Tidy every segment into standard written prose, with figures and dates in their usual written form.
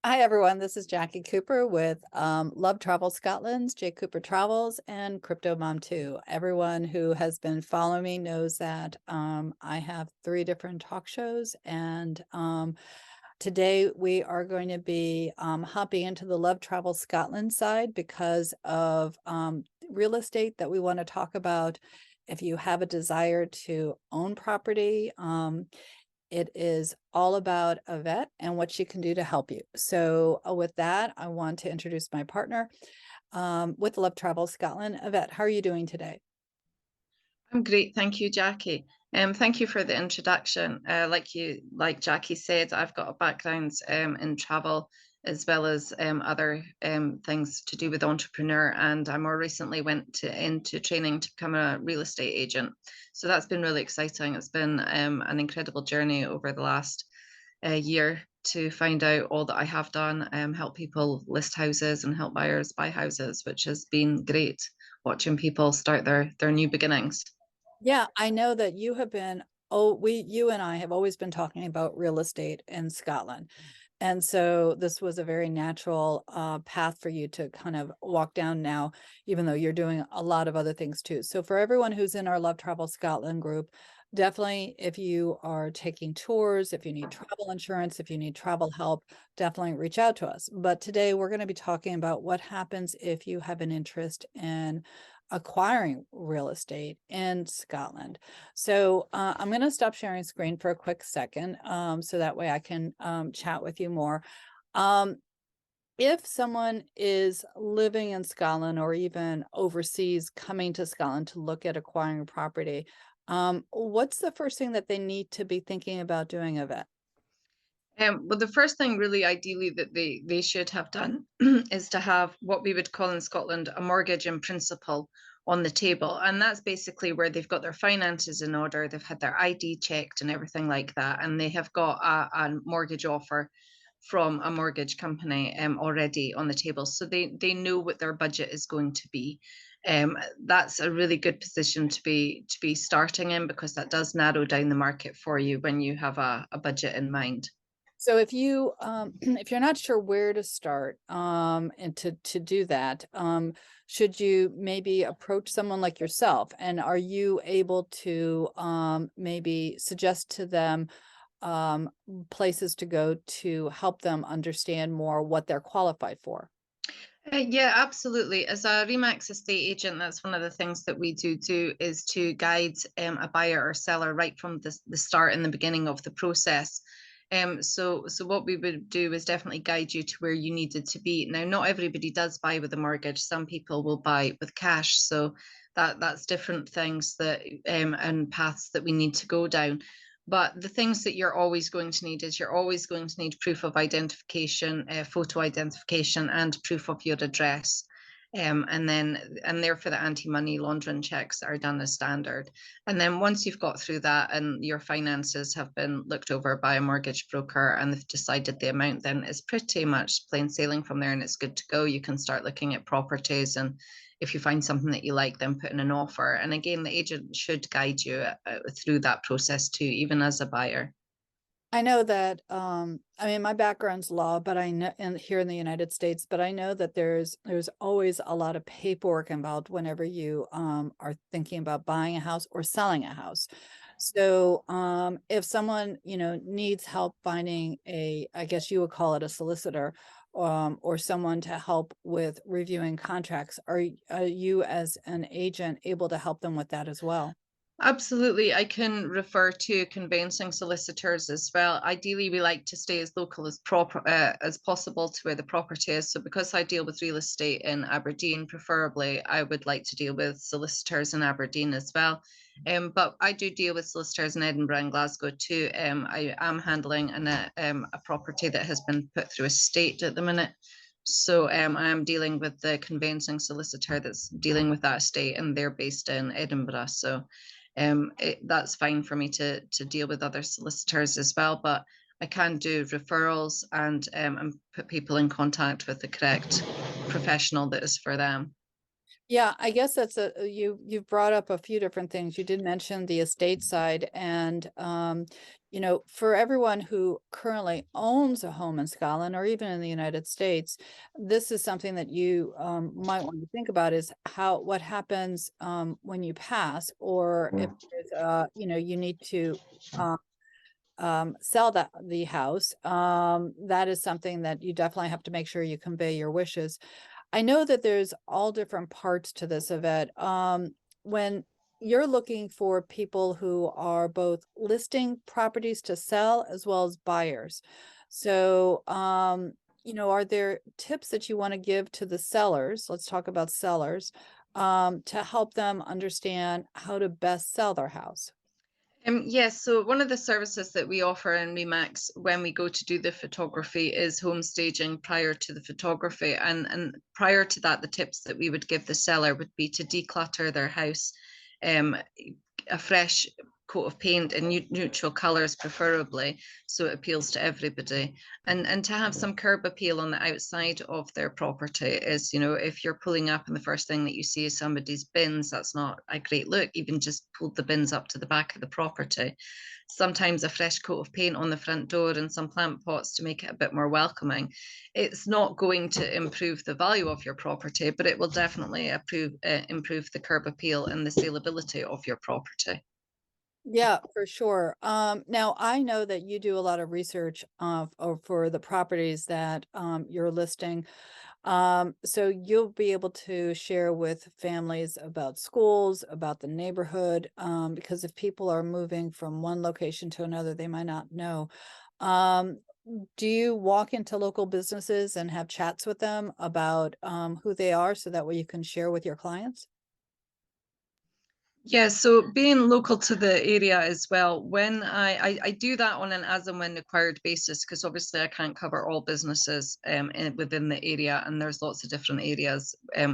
Hi, everyone. This is Jacqui Cooper with Love Travel Scotland's JCooperTravels and Crypto Mom 2. Everyone who has been following me knows that I have three different talk shows, and today we are going to be hopping into the Love Travel Scotland side because of real estate that we want to talk about. If you have a desire to own property, it is all about Yvette and what she can do to help you. So with that, I want to introduce my partner with Love Travel Scotland. Yvette, how are you doing today? I'm great, thank you, Jackie. Thank you for the introduction. Like Jackie said, I've got a background in travel as well as other things to do with entrepreneur, and I more recently into training to become a real estate agent. So that's been really exciting. It's been an incredible journey over the last year to find out all that I have done, help people list houses and help buyers buy houses, which has been great watching people start their new beginnings. Yeah, I know that you have been, you and I have always been talking about real estate in Scotland. And so this was a very natural path for you to kind of walk down now, even though you're doing a lot of other things too. So for everyone who's in our Love Travel Scotland group, definitely if you are taking tours, if you need travel insurance, if you need travel help, definitely reach out to us. But today we're going to be talking about what happens if you have an interest in acquiring real estate in Scotland. So I'm going to stop sharing screen for a quick second so that way I can chat with you more. Um, if someone is living in Scotland or even overseas coming to Scotland to look at acquiring property, what's the first thing that they need to be thinking about doing of it? Well, the first thing really ideally that they should have done is to have what we would call in Scotland a mortgage in principle on the table. And that's basically where they've got their finances in order, they've had their ID checked and everything like that, and they have got a mortgage offer from a mortgage company already on the table. So they know what their budget is going to be. That's a really good position to be starting in, because that does narrow down the market for you when you have a budget in mind. So if you if you're not sure where to start and to do that, should you maybe approach someone like yourself? And are you able to maybe suggest to them um places to go to help them understand more what they're qualified for? Yeah, absolutely. As a Remax estate agent, that's one of the things that we do is to guide a buyer or seller right from the start and the beginning of the process. So what we would do is definitely guide you to where you needed to be. Now, not everybody does buy with a mortgage. Some people will buy with cash. So that's different things that and paths that we need to go down. But the things that you're always going to need is you're always going to need proof of identification, photo identification, and proof of your address. And therefore the anti-money laundering checks are done as standard. And then once you've got through that and your finances have been looked over by a mortgage broker and they've decided the amount, then it's pretty much plain sailing from there and it's good to go. You can start looking at properties, and if you find something that you like, then put in an offer. And again, the agent should guide you through that process too, even as a buyer. I know that I mean my background's law, but I know here in the United States, but I know that there's always a lot of paperwork involved whenever you are thinking about buying a house or selling a house. So if someone, needs help finding I guess you would call it a solicitor, or someone to help with reviewing contracts, are you as an agent able to help them with that as well? Absolutely. I can refer to conveyancing solicitors as well. Ideally, we like to stay as local as possible to where the property is. So, because I deal with real estate in Aberdeen, preferably, I would like to deal with solicitors in Aberdeen as well. But I do deal with solicitors in Edinburgh and Glasgow too. I am handling a property that has been put through a state at the minute. So I am dealing with the conveyancing solicitor that's dealing with that estate, and they're based in Edinburgh. So that's fine for me to deal with other solicitors as well. But I can do referrals and put people in contact with the correct professional that is for them. Yeah, I guess that's you've brought up a few different things. You did mention the estate side and you know, for everyone who currently owns a home in Scotland or even in the United States, this is something that you might want to think about is what happens when you pass or if there's you know, you need to um sell the house. That is something that you definitely have to make sure you convey your wishes. I know that there's all different parts to this event. When you're looking for people who are both listing properties to sell as well as buyers. So, you know, are there tips that you want to give to the sellers? Let's talk about sellers, to help them understand how to best sell their house. Yes, so one of the services that we offer in Remax when we go to do the photography is home staging prior to the photography. And prior to that, the tips that we would give the seller would be to declutter their house, um, a fresh coat of paint in neutral colors preferably, so it appeals to everybody, and to have some curb appeal on the outside of their property. Is, you know, if you're pulling up and the first thing that you see is somebody's bins, that's not a great look. Even just pulled the bins up to the back of the property. Sometimes a fresh coat of paint on the front door and some plant pots to make it a bit more welcoming. It's not going to improve the value of your property, but it will definitely improve the curb appeal and the saleability of your property. Yeah, for sure. Now I know that you do a lot of research for the properties that you're listing. So you'll be able to share with families about schools, about the neighborhood, because if people are moving from one location to another, they might not know. Um, do you walk into local businesses and have chats with them about who they are so that way you can share with your clients? Yeah, so being local to the area as well, when I do that on an as and when required basis, because obviously I can't cover all businesses within the area, and there's lots of different areas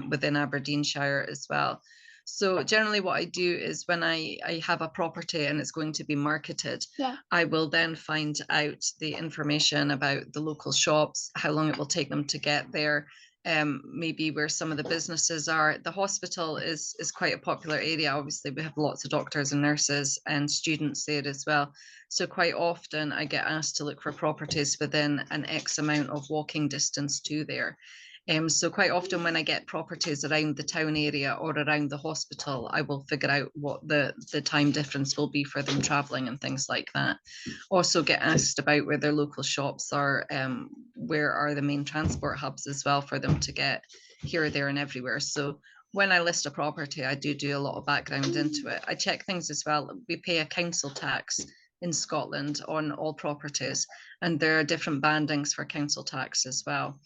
within Aberdeenshire as well. So generally what I do is when I have a property and it's going to be marketed, yeah, I will then find out the information about the local shops, how long it will take them to get there, maybe where some of the businesses are. The hospital is quite a popular area. Obviously, we have lots of doctors and nurses and students there as well. So quite often I get asked to look for properties within an X amount of walking distance to there. So quite often when I get properties around the town area or around the hospital, I will figure out what the time difference will be for them traveling and things like that. Also get asked about where their local shops are, where are the main transport hubs as well for them to get here, there, and everywhere. So when I list a property, I do a lot of background into it. I check things as well. We pay a council tax in Scotland on all properties, and there are different bandings for council tax as well.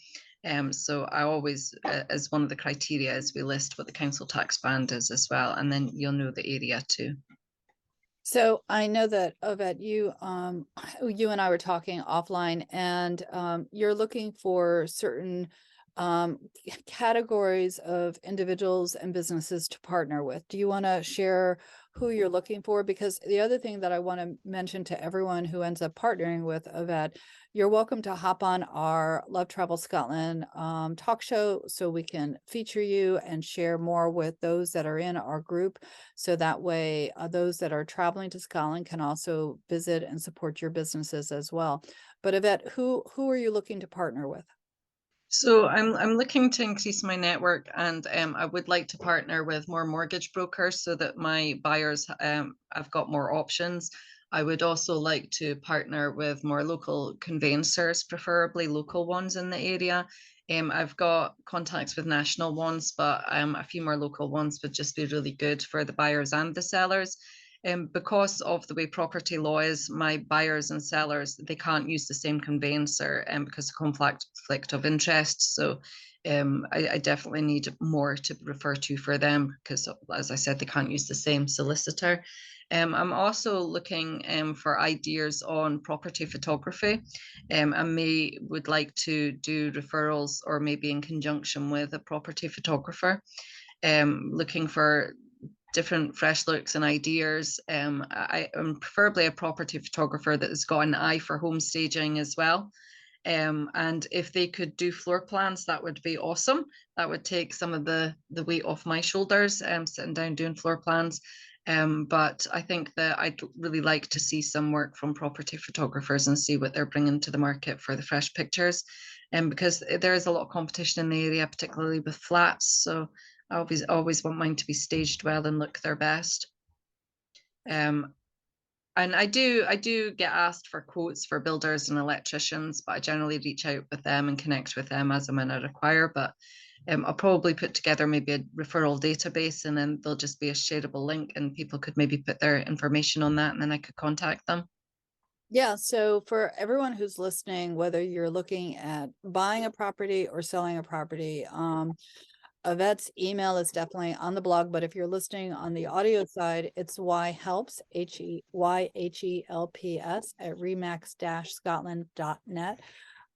So I always, as one of the criteria, is we list what the council tax band is as well, and then you'll know the area too. So I know that Yvette, you and I were talking offline, and you're looking for certain categories of individuals and businesses to partner with. Do you want to share who you're looking for? Because the other thing that I want to mention to everyone who ends up partnering with Yvette, you're welcome to hop on our Love Travel Scotland talk show so we can feature you and share more with those that are in our group. So that way, those that are traveling to Scotland can also visit and support your businesses as well. But Yvette, who are you looking to partner with? So I'm looking to increase my network, and I would like to partner with more mortgage brokers so that my buyers, I've got more options. I would also like to partner with more local conveyancers, preferably local ones in the area. I've got contacts with national ones, but a few more local ones would just be really good for the buyers and the sellers. Because of the way property law is, my buyers and sellers, they can't use the same conveyancer because of conflict of interest. So I definitely need more to refer to for them because, as I said, they can't use the same solicitor. I'm also looking for ideas on property photography. I would like to do referrals or maybe in conjunction with a property photographer. Looking for different fresh looks and ideas. I am preferably a property photographer that has got an eye for home staging as well. And if they could do floor plans, that would be awesome. That would take some of the weight off my shoulders, sitting down doing floor plans. But I think that I'd really like to see some work from property photographers and see what they're bringing to the market for the fresh pictures. Because there is a lot of competition in the area, particularly with flats. So I always want mine to be staged well and look their best. Um, and I do get asked for quotes for builders and electricians, but I generally reach out with them and connect with them as and when I require. But I'll probably put together maybe a referral database, and then there'll just be a shareable link, and people could maybe put their information on that, and then I could contact them. Yeah, so for everyone who's listening, whether you're looking at buying a property or selling a property, Yvette's email is definitely on the blog, but if you're listening on the audio side, it's Yhelps, Yhelps at remax-scotland.net.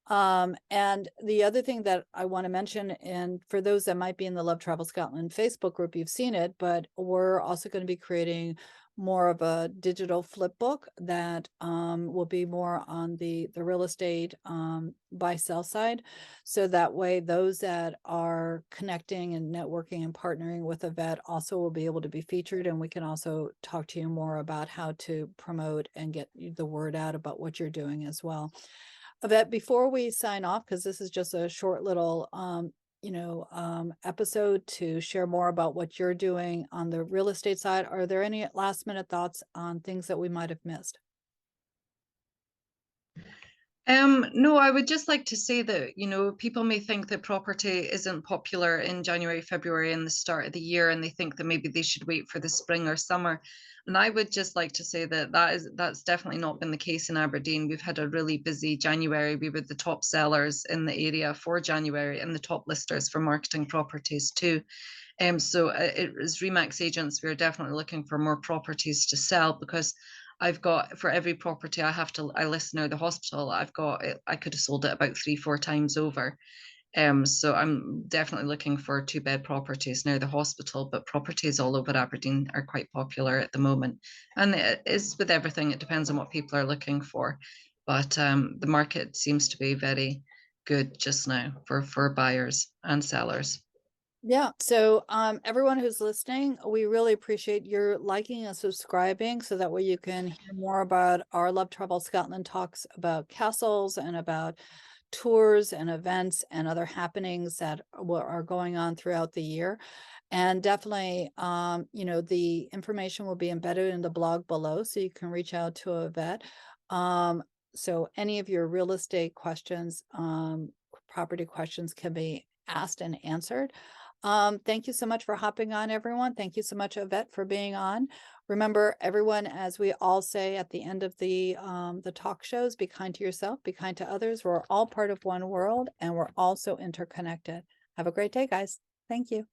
And the other thing that I want to mention, and for those that might be in the Love Travel Scotland Facebook group, you've seen it, but we're also going to be creating more of a digital flip book that will be more on the real estate buy sell side. So that way those that are connecting and networking and partnering with Yvette also will be able to be featured, and we can also talk to you more about how to promote and get the word out about what you're doing as well. Yvette, before we sign off, because this is just a short little episode to share more about what you're doing on the real estate side, are there any last minute thoughts on things that we might have missed? No, I would just like to say that, people may think that property isn't popular in January, February, and the start of the year, and they think that maybe they should wait for the spring or summer. And I would just like to say that that's definitely not been the case in Aberdeen. We've had a really busy January. We were the top sellers in the area for January and the top listers for marketing properties too. So as Remax agents, we're definitely looking for more properties to sell, because I've got, for every property I list now the hospital, I could have sold it about 3-4 times over. So I'm definitely looking for 2-bed properties near the hospital, but properties all over Aberdeen are quite popular at the moment. And it is with everything, it depends on what people are looking for. But the market seems to be very good just now for buyers and sellers. Yeah, so everyone who's listening, we really appreciate your liking and subscribing, so that way you can hear more about our Love Travel Scotland talks about castles and about tours and events and other happenings that are going on throughout the year. And definitely, the information will be embedded in the blog below, so you can reach out to Yvette. So any of your real estate questions, property questions can be asked and answered. Thank you so much for hopping on, everyone. Thank you so much, Yvette, for being on. Remember, everyone, as we all say at the end of the talk shows, be kind to yourself, be kind to others. We're all part of one world, and we're also interconnected. Have a great day, guys. Thank you.